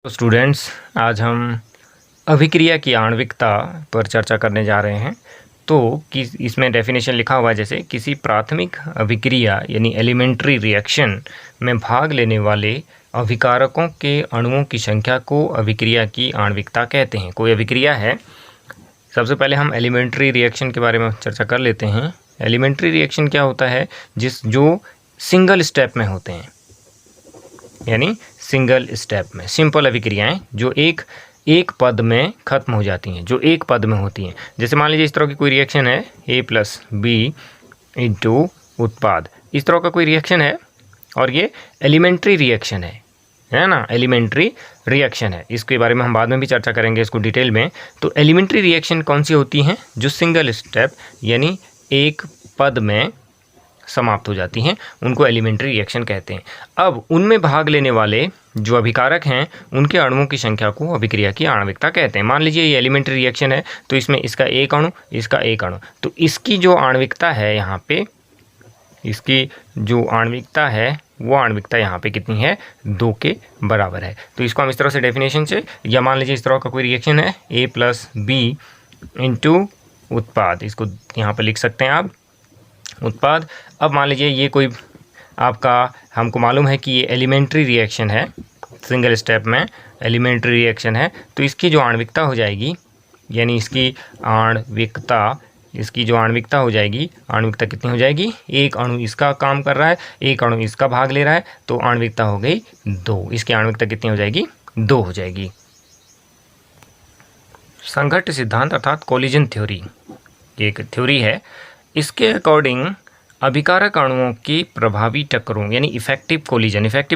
तो स्टूडेंट्स, आज हम अभिक्रिया की आणविकता पर चर्चा करने जा रहे हैं। तो इसमें डेफिनेशन लिखा हुआ है, जैसे किसी प्राथमिक अभिक्रिया यानी एलिमेंट्री रिएक्शन में भाग लेने वाले अभिकारकों के अणुओं की संख्या को अभिक्रिया की आणविकता कहते हैं। कोई अभिक्रिया है, सबसे पहले हम एलिमेंट्री रिएक्शन के बारे में चर्चा कर लेते हैं। एलिमेंट्री रिएक्शन क्या होता है? जो सिंगल स्टेप में होते हैं, यानी सिंगल स्टेप में सिंपल अभिक्रियाएं जो एक पद में खत्म हो जाती हैं, जो एक पद में होती हैं। जैसे मान लीजिए इस तरह की कोई रिएक्शन है, A+B इंटू उत्पाद, इस तरह का कोई रिएक्शन है और ये एलिमेंट्री रिएक्शन है ना, एलिमेंट्री रिएक्शन है। इसके बारे में हम बाद में भी चर्चा करेंगे इसको डिटेल में। तो एलिमेंट्री रिएक्शन कौन सी होती हैं? जो सिंगल स्टेप यानी एक पद में समाप्त हो जाती हैं, उनको एलिमेंट्री रिएक्शन कहते हैं। अब उनमें भाग लेने वाले जो अभिकारक हैं, उनके अणुओं की संख्या को अभिक्रिया की आणविकता कहते हैं। मान लीजिए ये एलिमेंट्री रिएक्शन है, तो इसमें इसका एक अणु, इसका एक अणु, तो इसकी जो आणविकता है यहाँ पे, इसकी जो आणविकता है वो आणविकता यहाँ पे कितनी है? 2 के बराबर है। तो इसको हम इस तरह से डेफिनेशन से, या मान लीजिए इस तरह का कोई रिएक्शन है A+B इंटू उत्पाद, इसको यहाँ पर लिख सकते हैं आप उत्पाद। अब मान लीजिए ये कोई आपका, हमको मालूम है कि ये एलिमेंट्री रिएक्शन है, सिंगल स्टेप में एलिमेंट्री रिएक्शन है, तो इसकी जो आणविकता हो जाएगी, यानी इसकी जो आणविकता हो जाएगी, आणविकता कितनी हो जाएगी? एक अणु इसका काम कर रहा है, एक अणु इसका भाग ले रहा है, तो आणविकता हो गई 2। इसकी आणविकता कितनी हो जाएगी? 2 हो जाएगी। संघट्ट सिद्धांत अर्थात कोलिजन थ्योरी, एक थ्योरी है। इसके अकॉर्डिंग अभिकारक अणुओं की प्रभावी टक्करों यानी इफेक्टिव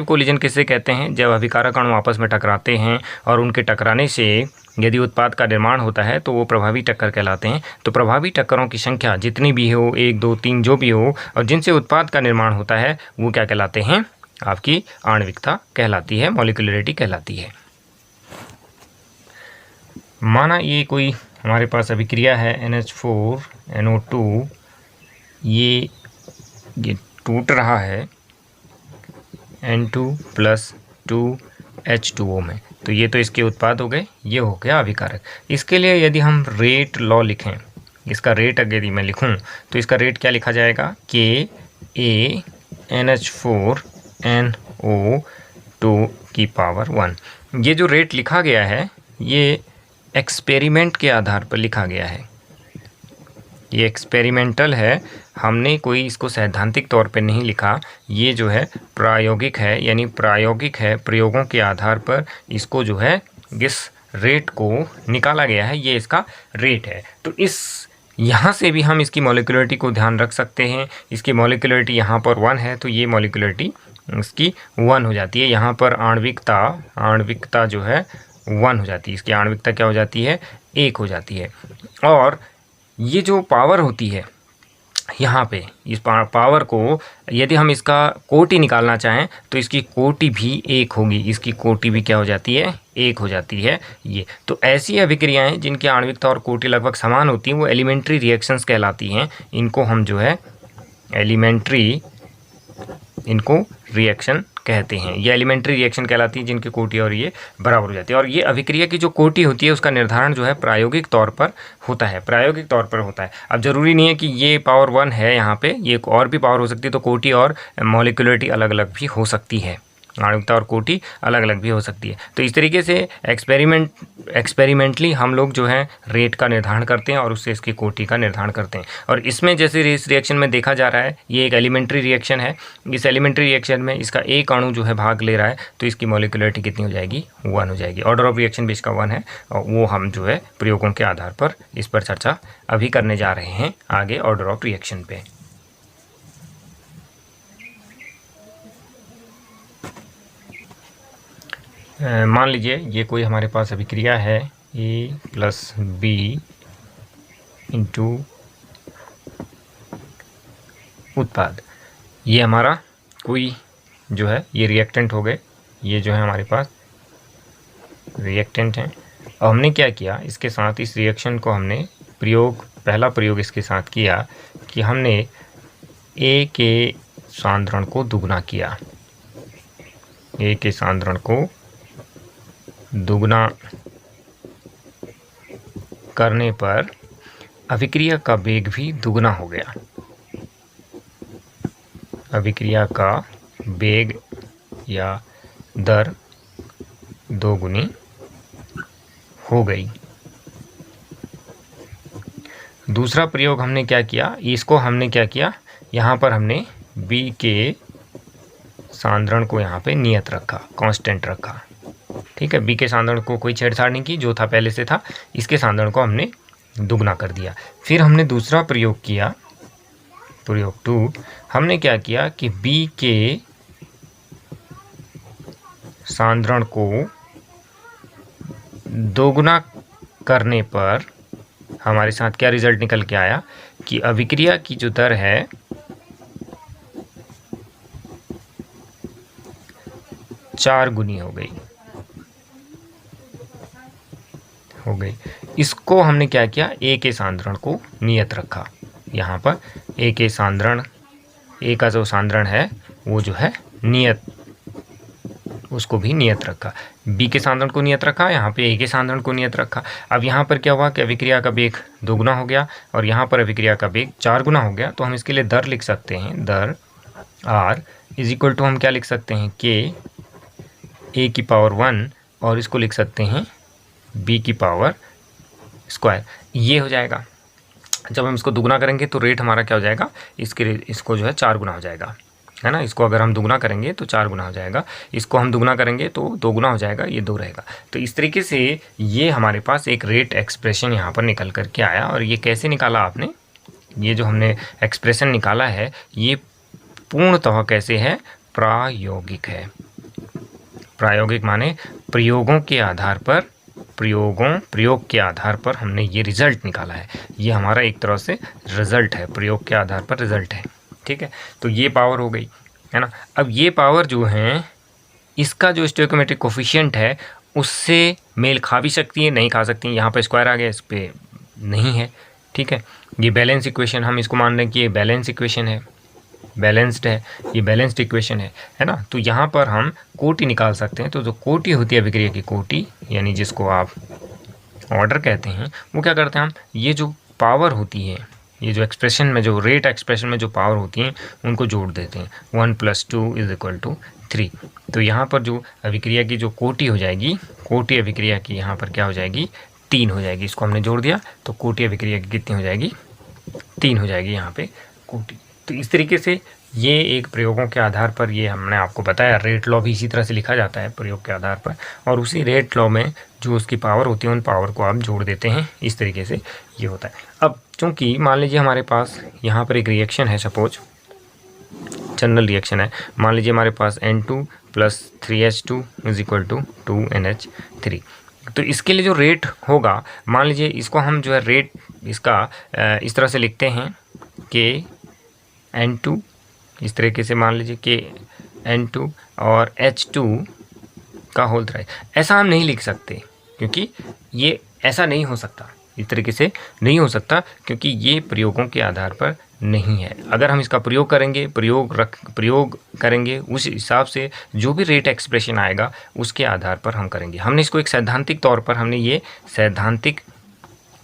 कोलिजन किसे कहते हैं? जब अभिकारक अणु आपस में टकराते हैं और उनके टकराने से यदि उत्पाद का निर्माण होता है तो वो प्रभावी टक्कर कहलाते हैं। तो प्रभावी टक्करों की संख्या जितनी भी हो, 1, 2, 3 जो भी हो, और जिनसे उत्पाद का निर्माण होता है, वो क्या कहलाते हैं? आपकी आणविकता कहलाती है, मॉलिक्यूलरिटी कहलाती है। माना ये कोई हमारे पास अभिक्रिया है NH4NO2, ये टूट रहा है N2+2H2O में, तो ये तो इसके उत्पाद हो गए, ये हो गया अभिकारक। इसके लिए यदि हम रेट लॉ लिखें, इसका रेट अगर मैं लिखूं तो इसका रेट क्या लिखा जाएगा? KaNH4NO2 ये जो रेट लिखा गया है, ये एक्सपेरिमेंट के आधार पर लिखा गया है, ये एक्सपेरिमेंटल है। हमने कोई इसको सैद्धांतिक तौर पे नहीं लिखा, ये जो है प्रायोगिक है, यानी प्रायोगिक है, प्रयोगों के आधार पर इसको जो है इस रेट को निकाला गया है, ये इसका रेट है। तो यहाँ से भी हम इसकी मॉलिक्यूलरिटी को ध्यान रख सकते हैं। इसकी मॉलिक्यूलरिटी यहाँ पर 1 है, तो ये मॉलिक्यूलरिटी इसकी 1 हो जाती है। यहाँ पर आणविकता जो है 1 हो जाती है, इसकी आणविकता क्या हो जाती है? 1 हो जाती है। और ये जो पावर होती है यहाँ पे, इस पावर को यदि हम इसका कोटि निकालना चाहें तो इसकी कोटि भी 1 होगी, इसकी कोटि भी क्या हो जाती है? 1 हो जाती है। ये तो ऐसी अभिक्रियाएं जिनकी आणविकता और कोटि लगभग समान होती हैं, वो एलिमेंट्री रिएक्शंस कहलाती हैं। इनको हम जो है एलिमेंट्री रिएक्शन कहते हैं। ये एलिमेंट्री रिएक्शन कहलाती है जिनकी कोटि और ये बराबर हो जाती है। और ये अभिक्रिया की जो कोटि होती है उसका निर्धारण जो है प्रायोगिक तौर पर होता है, अब जरूरी नहीं है कि ये पावर 1 है, यहाँ पे ये और भी पावर हो सकती है, तो कोटि और मॉलिक्यूलरिटी अलग अलग भी हो सकती है, आणविकता और कोटि अलग अलग भी हो सकती है। तो इस तरीके से एक्सपेरिमेंटली हम लोग जो है रेट का निर्धारण करते हैं और उससे इसकी कोटि का निर्धारण करते हैं। और इसमें जैसे इस रिएक्शन में देखा जा रहा है, ये एक एलिमेंट्री रिएक्शन है। इस एलिमेंट्री रिएक्शन में इसका एक अणु जो है भाग ले रहा है, तो इसकी मॉलिक्यूलरिटी कितनी हो जाएगी? 1 हो जाएगी। ऑर्डर ऑफ रिएक्शन भी इसका 1 है, और वो हम जो है प्रयोगों के आधार पर इस पर चर्चा अभी करने जा रहे हैं आगे ऑर्डर ऑफ रिएक्शन पे। मान लीजिए ये कोई हमारे पास अभिक्रिया है A+B इंटू उत्पाद, ये हमारा कोई जो है ये रिएक्टेंट हो गए, ये जो है हमारे पास रिएक्टेंट हैं। और हमने क्या किया, इसके साथ इस रिएक्शन को हमने पहला प्रयोग इसके साथ किया कि हमने A के सांद्रण को दुगना किया, A के सांद्रण को दुगना करने पर अभिक्रिया का वेग भी दुगना हो गया। अभिक्रिया का वेग या दर दोगुनी हो गई। दूसरा प्रयोग हमने क्या किया, इसको हमने क्या किया, यहाँ पर हमने B के सांद्रण को यहाँ पे नियत रखा, कांस्टेंट रखा। ठीक है, B के सांद्रण को कोई छेड़छाड़ नहीं की, जो था पहले से था। इसके सांद्रण को हमने दुगना कर दिया। फिर हमने दूसरा प्रयोग किया, प्रयोग 2, हमने क्या किया कि B के सांद्रण को दोगुना करने पर हमारे साथ क्या रिजल्ट निकल के आया कि अभिक्रिया की जो दर है 4 गुनी हो गई। इसको हमने क्या किया, A के सांद्रण को नियत रखा। यहाँ पर A के सांद्रण, A का जो सांद्रण है वो जो है नियत, उसको भी नियत रखा। B के सांद्रण को नियत रखा, यहाँ पे A के सांद्रण को नियत रखा। अब यहाँ पर क्या हुआ कि अभिक्रिया का वेग दोगुना हो गया और यहाँ पर अभिक्रिया का वेग 4 गुना हो गया। तो हम इसके लिए दर लिख सकते हैं, दर R इज इक्वल टू हम क्या लिख सकते हैं, K A की पावर 1 और इसको लिख सकते हैं B की पावर स्क्वायर। ये हो जाएगा। जब हम इसको दुगुना करेंगे तो रेट हमारा क्या हो जाएगा, इसको जो है 4 गुना हो जाएगा, है ना। इसको अगर हम दुगुना करेंगे तो 4 गुना हो जाएगा, इसको हम दुगुना करेंगे तो 2 गुना हो जाएगा, ये 2 रहेगा। तो इस तरीके से ये हमारे पास एक रेट एक्सप्रेशन यहाँ पर निकल करके आया। और ये कैसे निकाला आपने, ये जो हमने एक्सप्रेशन निकाला है ये पूर्णतः कैसे है, प्रायोगिक है। प्रायोगिक माने प्रयोगों के आधार पर, प्रयोग के आधार पर हमने ये रिजल्ट निकाला है। ये हमारा एक तरह से रिजल्ट है, प्रयोग के आधार पर रिजल्ट है। ठीक है, तो ये पावर हो गई, है ना। अब ये पावर जो है, इसका जो स्टोइकोमेट्रिक कोफिशिएंट है उससे मेल खा भी सकती है, नहीं खा सकती है। यहाँ पे स्क्वायर आ गया, इस पे नहीं है। ठीक है, ये बैलेंस इक्वेशन, हम इसको मान रहे हैं कि ये बैलेंस इक्वेशन है, बैलेंस्ड है, ये बैलेंस्ड इक्वेशन है ना। तो यहाँ पर हम कोटि निकाल सकते हैं। तो जो कोटि होती है अभिक्रिया की कोटि, यानी जिसको आप ऑर्डर कहते हैं, वो क्या करते हैं हम, ये जो पावर होती है, ये जो एक्सप्रेशन में, जो रेट एक्सप्रेशन में जो पावर होती हैं उनको जोड़ देते हैं। 1 + 2 = 3। तो यहाँ पर जो अभिक्रिया की जो कोटि हो जाएगी, कोटि अभिक्रिया की यहाँ पर क्या हो जाएगी, 3 हो जाएगी। इसको हमने जोड़ दिया तो कोटि अभिक्रिया की कितनी हो जाएगी, 3 हो जाएगी यहाँ पे कोटि। तो इस तरीके से ये एक प्रयोगों के आधार पर, ये हमने आपको बताया, रेट लॉ भी इसी तरह से लिखा जाता है प्रयोग के आधार पर। और उसी रेट लॉ में जो उसकी पावर होती है उन पावर को आप जोड़ देते हैं, इस तरीके से ये होता है। अब चूँकि मान लीजिए हमारे पास यहाँ पर एक रिएक्शन है, सपोज जनरल रिएक्शन है, मान लीजिए हमारे पास N2 + 3H2 = 2NH3। तो इसके लिए जो रेट होगा, मान लीजिए इसको हम जो है रेट इसका इस तरह से लिखते हैं कि N2, इस तरीके से मान लीजिए कि N2 और H2 का होल थ्राइस। ऐसा हम नहीं लिख सकते क्योंकि ये ऐसा नहीं हो सकता, इस तरीके से नहीं हो सकता, क्योंकि ये प्रयोगों के आधार पर नहीं है। अगर हम इसका प्रयोग करेंगे, प्रयोग करेंगे, उस हिसाब से जो भी रेट एक्सप्रेशन आएगा उसके आधार पर हम करेंगे। हमने इसको एक सैद्धांतिक तौर पर, हमने ये सैद्धांतिक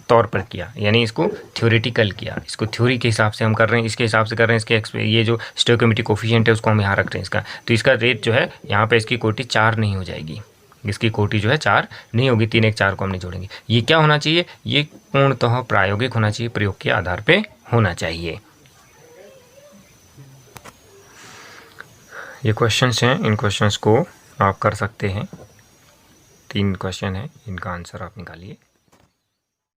तौर पर किया, यानी इसको थ्योरेटिकल किया, इसको थ्योरी के हिसाब से हम कर रहे हैं, इसके हिसाब से कर रहे हैं। इसके ये जो स्टोइकोमेट्रिक कोफिशिएंट है उसको हम यहाँ रख रहे हैं इसका, तो इसका रेट जो है यहाँ पे इसकी कोटि 4 नहीं हो जाएगी, इसकी कोटि जो है 4 नहीं होगी, 3 1 4 को हम नहीं जोड़ेंगे। ये क्या होना चाहिए, ये पूर्णतः प्रायोगिक होना चाहिए, प्रयोग के आधार पर होना चाहिए। ये क्वेश्चंस हैं, इन क्वेश्चंस को आप कर सकते हैं। 3 क्वेश्चन हैं, इनका आंसर आप निकालिए।